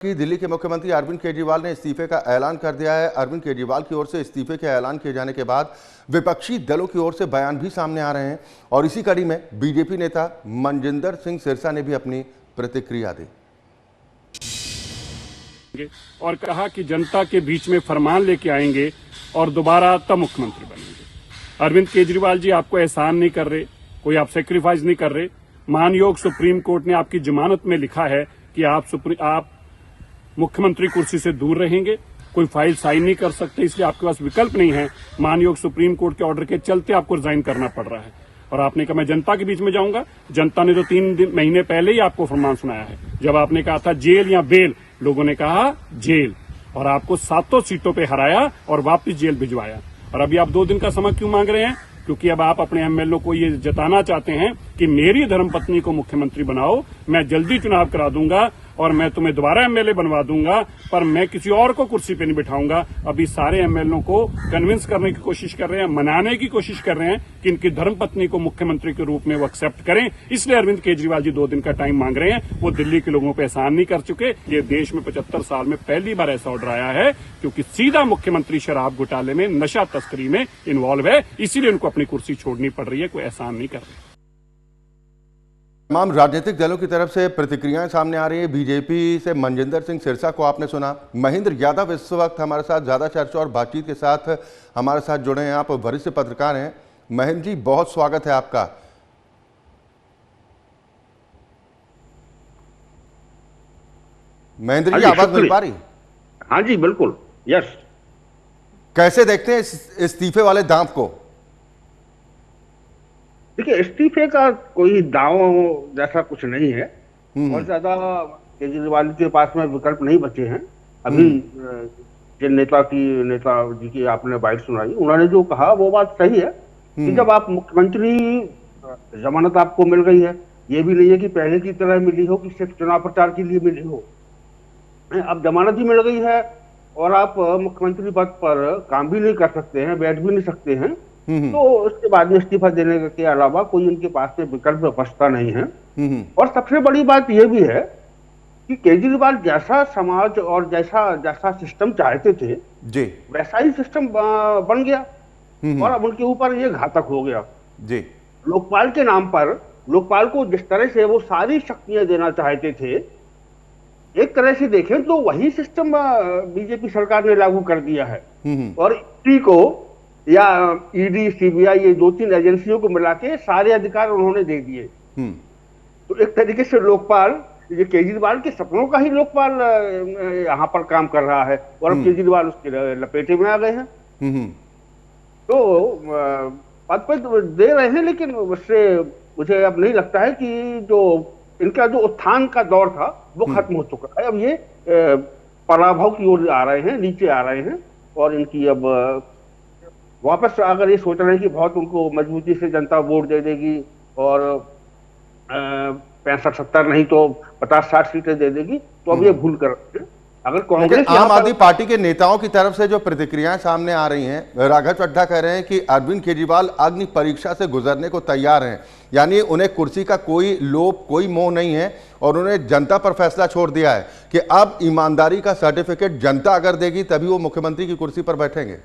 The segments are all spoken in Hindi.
कि दिल्ली के मुख्यमंत्री अरविंद केजरीवाल ने इस्तीफे का ऐलान कर दिया है। अरविंद केजरीवाल की ओर से इस्तीफे के ऐलान किए जाने के बाद विपक्षी दलों की ओर से बयान भी सामने आ रहे हैं और इसी कड़ी में बीजेपी नेता मनजिंदर सिंह सिरसा ने भी अपनी प्रतिक्रिया दी और कहा कि जनता के बीच में फरमान लेके आएंगे और दोबारा तब मुख्यमंत्री बनेंगे। अरविंद केजरीवाल जी आपको एहसान नहीं कर रहे, कोई आप सेक्रीफाइस नहीं कर रहे। मानयोग सुप्रीम कोर्ट ने आपकी जमानत में लिखा है कि आप मुख्यमंत्री कुर्सी से दूर रहेंगे, कोई फाइल साइन नहीं कर सकते, इसलिए आपके पास विकल्प नहीं है। मानयोग सुप्रीम कोर्ट के ऑर्डर के चलते आपको रिजाइन करना पड़ रहा है और आपने कहा मैं जनता के बीच में जाऊंगा। जनता ने तो 3 महीने पहले ही आपको फरमान सुनाया है। जब आपने कहा था जेल या बेल, लोगों ने कहा जेल और आपको 7 सीटों पे हराया और वापस जेल भिजवाया। और अभी आप 2 दिन का समय क्यों मांग रहे हैं? क्योंकि अब आप अपने एमएलए को ये जताना चाहते हैं कि मेरी धर्मपत्नी को मुख्यमंत्री बनाओ, मैं जल्दी चुनाव करा दूंगा और मैं तुम्हें दोबारा एमएलए बनवा दूंगा, पर मैं किसी और को कुर्सी पे नहीं बिठाऊंगा। अभी सारे एमएलए को कन्विंस करने की कोशिश कर रहे हैं, मनाने की कोशिश कर रहे हैं कि इनकी धर्मपत्नी को मुख्यमंत्री के रूप में वो एक्सेप्ट करें। इसलिए अरविंद केजरीवाल जी 2 दिन का टाइम मांग रहे हैं। वो दिल्ली के लोगों पर एहसान नहीं कर चुके। ये देश में 75 साल में पहली बार ऐसा ऑर्डर आया है क्योंकि सीधा मुख्यमंत्री शराब घोटाले में, नशा तस्करी में इन्वॉल्व है, इसीलिए उनको अपनी कुर्सी छोड़नी पड़ रही है। कोई एहसान नहीं कर रहे। तमाम राजनीतिक दलों की तरफ से प्रतिक्रियाएं सामने आ रही है। बीजेपी से मनजिंदर सिंह सिरसा को आपने सुना। महेंद्र यादव इस वक्त हमारे साथ ज्यादा चर्चा और बातचीत के साथ हमारे साथ जुड़े हैं। आप वरिष्ठ पत्रकार हैं। महेंद्र जी, बहुत स्वागत है आपका। महेंद्र जी, आवाज मिल पा रही? हाँ जी, बिल्कुल, यस। कैसे देखते हैं इस इस्तीफे वाले दांव को? देखिए, इस्तीफे का कोई दांव जैसा कुछ नहीं है और ज्यादा केजरीवाल के पास में विकल्प नहीं बचे हैं। अभी जिन नेता जी की आपने बाइट सुनाई, उन्होंने जो कहा वो बात सही है कि जब आप मुख्यमंत्री, जमानत आपको मिल गई है, ये भी नहीं है कि पहले की तरह मिली हो कि सिर्फ चुनाव प्रचार के लिए मिली हो। अब जमानत ही मिल गई है और आप मुख्यमंत्री पद पर काम भी नहीं कर सकते हैं, बैठ भी नहीं सकते हैं, तो उसके बाद में इस्तीफा देने के अलावा कोई उनके पास से विकल्प बचता नहीं है। और सबसे बड़ी बात यह भी है कि केजरीवाल जैसा समाज और जैसा सिस्टम चाहते थे जी, वैसा ही सिस्टम बन गया और अब उनके ऊपर ये घातक हो गया जी। लोकपाल के नाम पर, लोकपाल को जिस तरह से वो सारी शक्तियां देना चाहते थे, एक तरह से देखें तो वही सिस्टम बीजेपी सरकार ने लागू कर दिया है और ईडी को या ईडी, सीबीआई, ये 2-3 एजेंसियों को मिला के सारे अधिकार उन्होंने दे दिए। तो एक तरीके से लोकपाल, ये केजरीवाल के सपनों का ही लोकपाल यहाँ पर काम कर रहा है और अब केजरीवाल उसके लपेटे में आ गए हैं। तो पद पर दे रहे हैं, लेकिन उससे मुझे अब नहीं लगता है कि जो इनका जो उत्थान का दौर था वो खत्म हो चुका है। अब ये पराभव की ओर आ रहे हैं, नीचे आ रहे हैं और इनकी अब वापस अगर ये सोच रहे हैं कि बहुत उनको मजबूती से जनता वोट दे देगी और 65-70 नहीं तो 50-60 सीटें दे देगी, तो अब ये भूल कर रहे हैं। अगर कांग्रेस, आम आदमी पार्टी के नेताओं की तरफ से जो प्रतिक्रियाएं सामने आ रही हैं, राघव चड्ढा कह रहे हैं कि अरविंद केजरीवाल अग्नि परीक्षा से गुजरने को तैयार हैं, यानी उन्हें कुर्सी का कोई लोभ, कोई मोह नहीं है और उन्हें जनता पर फैसला छोड़ दिया है कि अब ईमानदारी का सर्टिफिकेट जनता अगर देगी तभी वो मुख्यमंत्री की कुर्सी पर बैठेंगे।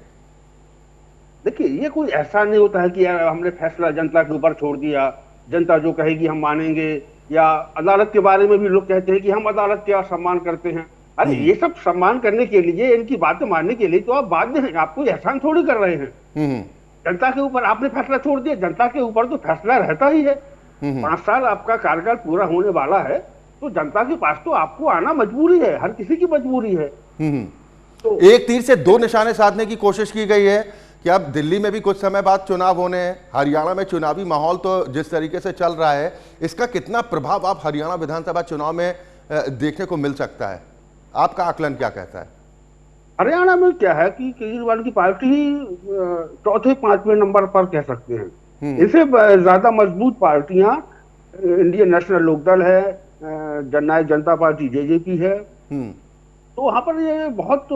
देखिए, ये कोई ऐसा नहीं होता है कि हमने फैसला जनता के ऊपर छोड़ दिया, जनता जो कहेगी हम मानेंगे, या अदालत के बारे में भी लोग कहते हैं कि हम अदालत का सम्मान करते हैं। अरे ये सब सम्मान करने के लिए, इनकी बातें मानने के लिए तो आप बाध्य हैं, आप कोई एहसान थोड़ी कर रहे हैं। जनता के ऊपर आपने फैसला छोड़ दिया, जनता के ऊपर तो फैसला रहता ही है। 5 साल आपका कार्यकाल पूरा होने वाला है, तो जनता के पास तो आपको आना मजबूरी है, हर किसी की मजबूरी है। तो एक तीर से 2 निशाने साधने की कोशिश की गई है कि अब दिल्ली में भी कुछ समय बाद चुनाव होने हैं, हरियाणा में चुनावी माहौल तो जिस तरीके से चल रहा है, इसका कितना प्रभाव आप हरियाणा विधानसभा चुनाव में देखने को मिल सकता है? आपका आकलन क्या कहता है? हरियाणा में क्या है कि केजरीवाल की पार्टी ही 4-5वें नंबर पर कह सकते हैं। इससे ज्यादा मजबूत पार्टियां इंडियन नेशनल लोकदल है, जननायक जनता पार्टी जेजेपी है, तो वहां पर ये बहुत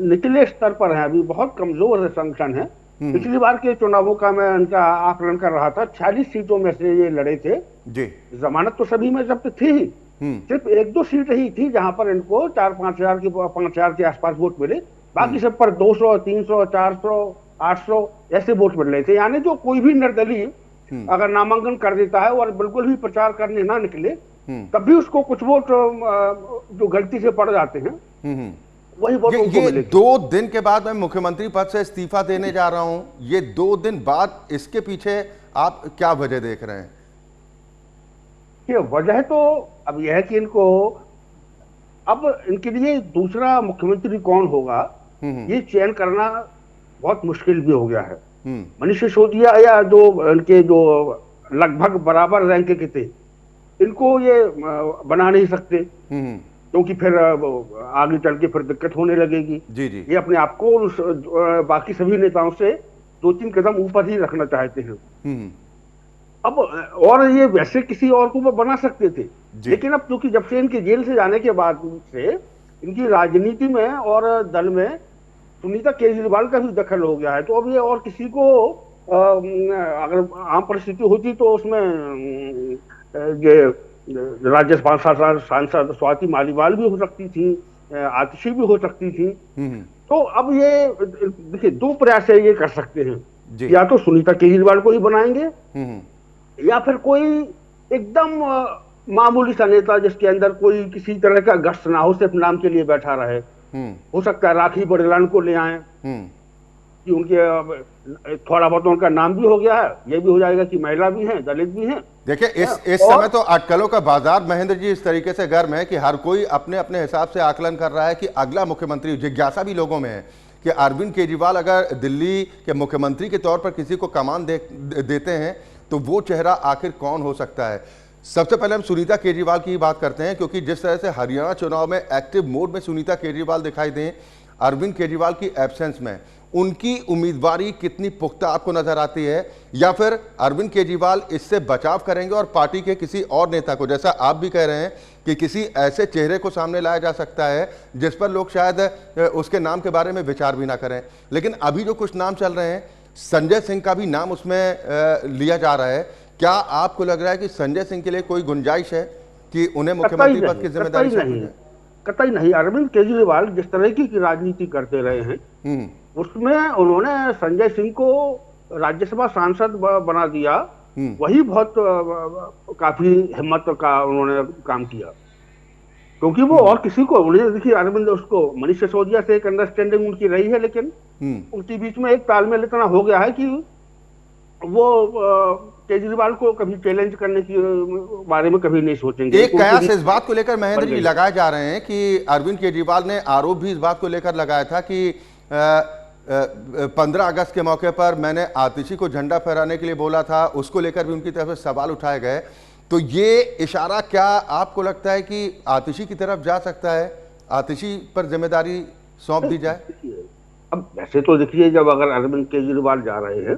निचले स्तर पर है, अभी बहुत कमजोर संगठन है। पिछली बार के चुनावों का मैं उनका आकलन कर रहा था, 46 सीटों में से ये लड़े थे जी। जमानत तो सभी में जब्त थी ही, सिर्फ 1-2 सीट ही थी जहां पर इनको 5,000 के आसपास वोट मिले, बाकी सब पर 200, 300, 400, 800 ऐसे वोट मिल रहे थे। यानी जो कोई भी निर्दलीय अगर नामांकन कर देता है और बिल्कुल भी प्रचार करने ना निकले, तब भी उसको कुछ वोट जो गलती से पड़ जाते हैं, वही वोट उनको मिले। 2 दिन के बाद मैं मुख्यमंत्री पद से इस्तीफा देने जा रहा हूं, ये 2 दिन बाद, इसके पीछे आप क्या वजह देख रहे हैं? ये वजह तो अब यह है कि इनको अब इनके लिए दूसरा मुख्यमंत्री कौन होगा ये चयन करना बहुत मुश्किल भी हो गया है। मनीष सिसोदिया या जो इनके जो लगभग बराबर रैंक के थे, इनको ये बना नहीं सकते, क्योंकि फिर आगे चल के फिर दिक्कत होने लगेगी। जी जी। ये अपने आप को बाकी सभी नेताओं से 2-3 कदम ऊपर ही रखना चाहते हैं। अब और ये वैसे किसी और को वो बना सकते थे, लेकिन अब क्योंकि जब से इनके जेल से जाने के बाद से इनकी राजनीति में और दल में सुनीता केजरीवाल का भी दखल हो गया है, तो अब ये और किसी को अगर आम परिस्थिति होती तो उसमें ये राज्यसभा सांसद स्वाति मालीवाल भी हो सकती थी, आतिशी भी हो सकती थी। तो अब ये देखिए 2 प्रयास से ये कर सकते हैं, या तो सुनीता केजरीवाल को ही बनाएंगे, या फिर कोई एकदम मामूली सा नेता जिसके अंदर कोई किसी तरह का गश्त ना हो, सिर्फ नाम के लिए बैठा रहे। हो सकता है राखी बड़ेलान को ले आए कि उनके थोड़ा बहुत उनका नाम भी हो गया है, ये भी हो जाएगा कि महिला भी हैं, दलित भी हैं। देखिए इस समय तो अटकलों का बाजार महेंद्र जी इस तरीके से गर्म है कि हर कोई अपने अपने हिसाब से आकलन कर रहा है कि अगला मुख्यमंत्री, जिज्ञासा भी लोगों में है कि अरविंद केजरीवाल अगर दिल्ली के मुख्यमंत्री के तौर पर किसी को कमान देते हैं तो वो चेहरा आखिर कौन हो सकता है। सबसे पहले हम सुनीता केजरीवाल की बात करते हैं, क्योंकि जिस तरह से हरियाणा चुनाव में एक्टिव मोड में सुनीता केजरीवाल दिखाई दें, अरविंद केजरीवाल की एब्सेंस में उनकी उम्मीदवारी कितनी पुख्ता आपको नजर आती है, या फिर अरविंद केजरीवाल इससे बचाव करेंगे और पार्टी के किसी और नेता को, जैसा आप भी कह रहे हैं कि किसी ऐसे चेहरे को सामने लाया जा सकता है जिस पर लोग शायद उसके नाम के बारे में विचार भी ना करें। लेकिन अभी जो कुछ नाम चल रहे हैं, संजय सिंह का भी नाम उसमें लिया जा रहा है। क्या आपको लग रहा है कि संजय सिंह के लिए कोई गुंजाइश है कि उन्हें मुख्यमंत्री पद की जिम्मेदारी सौंपी जाए? कतई नहीं। अरविंद केजरीवाल जिस तरह की राजनीति करते रहे हैं, उसमें उन्होंने संजय सिंह को राज्यसभा सांसद बना दिया, वही बहुत काफी हिम्मत का उन्होंने काम किया, क्योंकि वो और किसी को उन्हें देखिए, अरविंद उसको मनीष सिसोदिया से एक अंडरस्टैंडिंग उनकी रही है, लेकिन उनके बीच में एक तालमेल इतना हो गया है कि वो केजरीवाल को कभी चैलेंज करने के बारे में कभी नहीं सोचेंगे। एक कयास इस बात को लेकर महेंद्र जी लगाए जा रहे हैं कि अरविंद केजरीवाल ने आरोप भी इस बात को लेकर लगाया था कि 15 अगस्त के मौके पर मैंने आतिशी को झंडा फहराने के लिए बोला था, उसको लेकर भी उनकी तरफ से सवाल उठाए गए। तो ये इशारा क्या आपको लगता है कि आतिशी की तरफ जा सकता है, आतिशी पर जिम्मेदारी सौंप दी जाए? अब वैसे तो देखिए, जब अगर अरविंद केजरीवाल जा रहे हैं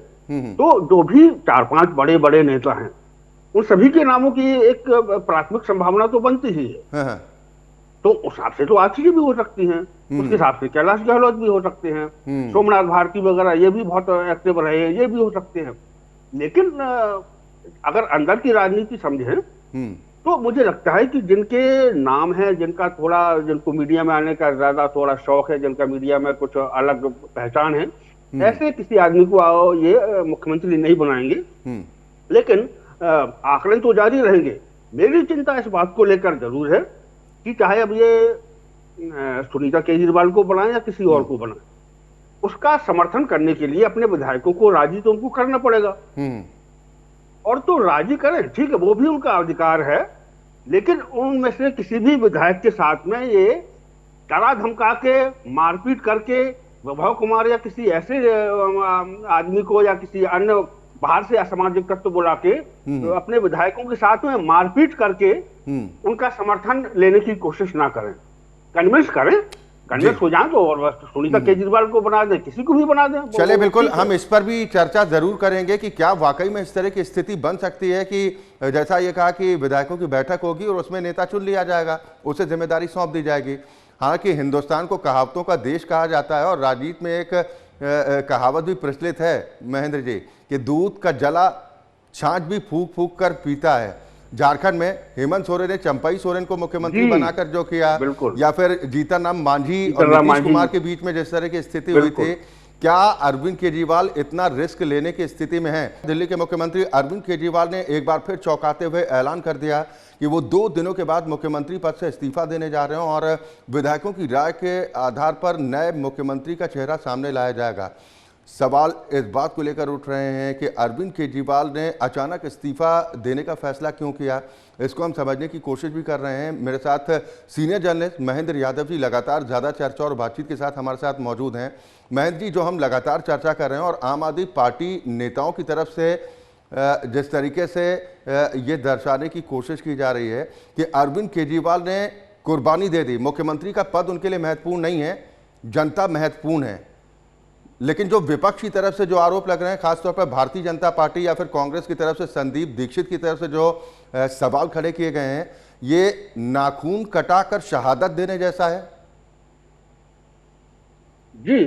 तो जो भी 4-5 बड़े बड़े नेता हैं, उन सभी के नामों की एक प्राथमिक संभावना तो बनती ही है। तो उस हिसाब से तो आतिशी भी हो सकती हैं, उसके हिसाब से कैलाश गहलोत भी हो सकते हैं, सोमनाथ भारती वगैरह ये भी बहुत एक्टिव रहे हैं, ये भी हो सकते हैं। लेकिन अगर अंदर की राजनीति समझें तो मुझे लगता है कि जिनके नाम है, जिनको मीडिया में आने का ज्यादा थोड़ा शौक है, जिनका मीडिया में कुछ अलग पहचान है, ऐसे किसी आदमी को ये मुख्यमंत्री नहीं बनाएंगे। लेकिन आकलन तो जारी रहेंगे। मेरी चिंता इस बात को लेकर जरूर है कि चाहे अब ये सुनीता केजरीवाल को बनाए या किसी और को बनाए, उसका समर्थन करने के लिए अपने विधायकों को राजी तो उनको करना पड़ेगा। और तो राजी करें, ठीक है, वो भी उनका अधिकार है, लेकिन उनमें से किसी भी विधायक के साथ में ये डरा धमका के, मारपीट करके वैभव कुमार या किसी ऐसे आदमी को या किसी अन्य बाहर से असामाजिक तत्व बुला के तो अपने विधायकों के साथ में मारपीट करके उनका समर्थन लेने की कोशिश ना करें। कन्विंस करें, कन्विंस हो जाए तो और सुनीता केजरीवाल को बना दें, किसी को भी बना दें। चलिए, बिल्कुल हम इस पर भी चर्चा जरूर करेंगे कि क्या वाकई में इस तरह की स्थिति बन सकती है कि जैसा ये कहा कि विधायकों की बैठक होगी और उसमें नेता चुन लिया जाएगा, उसे जिम्मेदारी सौंप दी जाएगी। हालांकि हिंदुस्तान को कहावतों का देश कहा जाता है और राजनीति में एक कहावत भी प्रचलित है महेंद्र जी कि दूध का जला छाछ भी फूंक फूंक कर पीता है। झारखंड में हेमंत सोरेन ने चंपई सोरेन को मुख्यमंत्री जी, बनाकर जो किया, बिल्कुल। या फिर जीतन राम मांझी और जीतन राम नीतीश मांझी। कुमार के बीच में जिस तरह की स्थिति हुई बिल्कुल। थी, क्या अरविंद केजरीवाल इतना रिस्क लेने की स्थिति में हैं? दिल्ली के मुख्यमंत्री अरविंद केजरीवाल ने एक बार फिर चौंकाते हुए ऐलान कर दिया कि वो 2 दिनों के बाद मुख्यमंत्री पद से इस्तीफा देने जा रहे हैं और विधायकों की राय के आधार पर नए मुख्यमंत्री का चेहरा सामने लाया जाएगा। सवाल इस बात को लेकर उठ रहे हैं कि अरविंद केजरीवाल ने अचानक इस्तीफा देने का फैसला क्यों किया, इसको हम समझने की कोशिश भी कर रहे हैं। मेरे साथ सीनियर जर्नलिस्ट महेंद्र यादव जी लगातार ज़्यादा चर्चा और बातचीत के साथ हमारे साथ मौजूद हैं। महेंद्र जी, जो हम लगातार चर्चा कर रहे हैं और आम आदमी पार्टी नेताओं की तरफ से जिस तरीके से ये दर्शाने की कोशिश की जा रही है कि अरविंद केजरीवाल ने कुर्बानी दे दी, मुख्यमंत्री का पद उनके लिए महत्वपूर्ण नहीं है, जनता महत्वपूर्ण है। लेकिन जो विपक्ष की तरफ से जो आरोप लग रहे हैं, खासतौर पर भारतीय जनता पार्टी या फिर कांग्रेस की तरफ से संदीप दीक्षित की तरफ से जो सवाल खड़े किए गए हैं, ये नाखून कटाकर शहादत देने जैसा है। जी,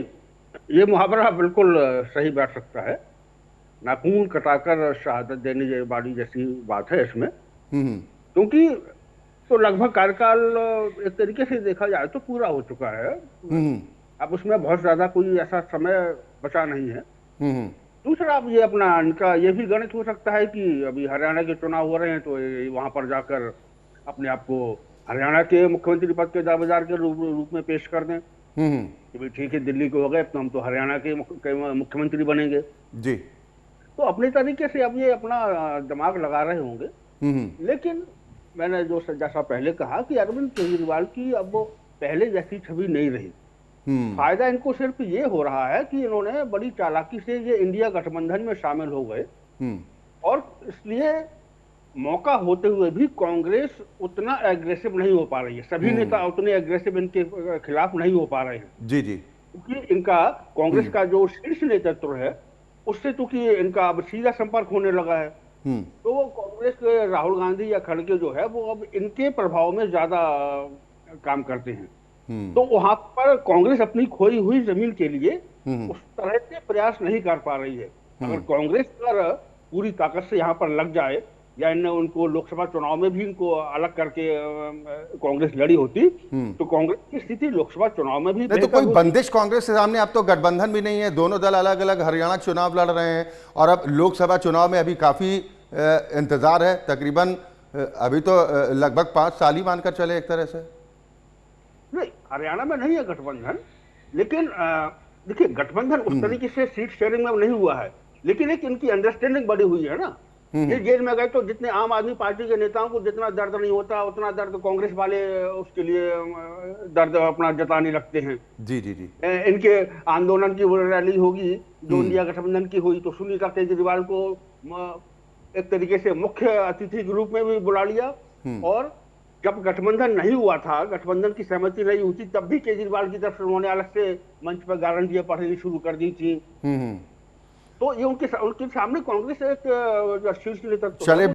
ये मुहावरा बिल्कुल सही बैठ सकता है। नाखून कटाकर शहादत देने वाली जैसी बात है इसमें, क्योंकि तो लगभग कार्यकाल एक तरीके से देखा जाए तो पूरा हो चुका है। अब उसमें बहुत ज्यादा कोई ऐसा समय बचा नहीं है। दूसरा, अब ये अपना इनका ये भी गणित हो सकता है कि अभी हरियाणा के चुनाव हो रहे हैं तो वहां पर जाकर अपने आप को हरियाणा के मुख्यमंत्री पद के दावेदार के रूप में पेश कर दें कि भाई ठीक है, दिल्ली को हो गए तो हम तो हरियाणा के मुख्यमंत्री बनेंगे जी। तो अपने तरीके से अब ये अपना दिमाग लगा रहे होंगे। लेकिन मैंने जो जैसा पहले कहा कि अरविंद केजरीवाल की अब वो पहले जैसी छवि नहीं रही। फायदा इनको सिर्फ ये हो रहा है कि इन्होंने बड़ी चालाकी से ये इंडिया गठबंधन में शामिल हो गए और इसलिए मौका होते हुए भी कांग्रेस उतना एग्रेसिव नहीं हो पा रही है। सभी नेता उतने एग्रेसिव इनके खिलाफ नहीं हो पा रहे हैं जी जी, क्योंकि इनका कांग्रेस का जो शीर्ष नेतृत्व है उससे चूंकि इनका अब सीधा संपर्क होने लगा है, तो वो कांग्रेस के राहुल गांधी या खड़गे जो है वो अब इनके प्रभाव में ज्यादा काम करते हैं। तो वहां पर कांग्रेस अपनी खोई हुई जमीन के लिए उस तरह से प्रयास नहीं कर पा रही है। अगर कांग्रेस अगर पूरी ताकत से यहाँ पर लग जाए या इन्हें उनको लोकसभा चुनाव में भी इनको अलग करके कांग्रेस लड़ी होती तो कांग्रेस की स्थिति लोकसभा चुनाव में भी तो कोई बंदिश कांग्रेस के सामने अब तो गठबंधन भी नहीं है, दोनों दल अलग अलग हरियाणा चुनाव लड़ रहे हैं और अब लोकसभा चुनाव में अभी काफी इंतजार है, तकरीबन अभी तो लगभग 5 साल ही मानकर चले एक तरह से। नहीं, हरियाणा में नहीं है गठबंधन, लेकिन देखिए गठबंधन उस तरीके से सीट शेयरिंग में नहीं हुआ है, लेकिन एक इनकी अंडरस्टैंडिंग बड़ी हुई है ना। ये जेल में गए तो जितने आम आदमी पार्टी के नेताओं को जितना दर्द नहीं होता उतना दर्द कांग्रेस वाले उसके लिए दर्द अपना जताने लगते हैं जी जी जी। इनके आंदोलन की वो रैली होगी जो इंडिया गठबंधन की हुई तो सुनीता केजरीवाल को एक तरीके से मुख्य अतिथि के रूप में भी बुला लिया और जब गठबंधन नहीं हुआ था, गठबंधन की सहमति नहीं हुई थी, तब भी केजरीवाल की तरफ से उन्होंने अलग से मंच पर गारंटियां पढ़नी शुरू कर दी थी। तो ये उनके सामने कांग्रेस एक शीर्ष नेतृत्व। चले